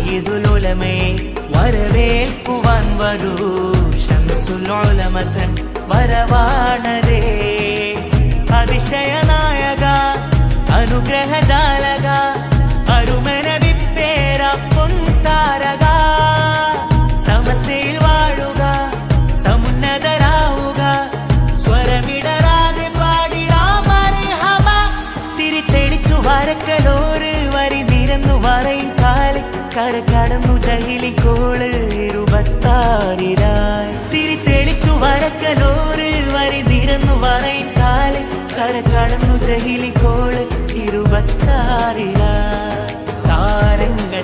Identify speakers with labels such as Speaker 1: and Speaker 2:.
Speaker 1: സയ്യിദുൽ ഉലമയെ വരവേൽക്കുവാൻ വരൂ. ശംസുൽ ഉലമ തൻ വരവാണതേ. അതിശയനായക അനുഗ്രഹജാലക അരുമന വിപ്പേര പൊൻതാരക. സമസ്തയിൽ വാഴുക സമുന്നതരാവുക സ്വരമിടരാതെ പാടിടാം മർഹബ. തിരിതെളിച്ചു വരക്കലോര് വരി നിരന്നു വരയും കാല് കര കടന്നു ജഹിലിക്കോള് 26 തിരിതെളിച്ചു വരക്കലോര് വരി നിരന്നു വരയും കാല് കര കടന്നു ജഹിലിക്കോള് 26. താരങ്ങൾ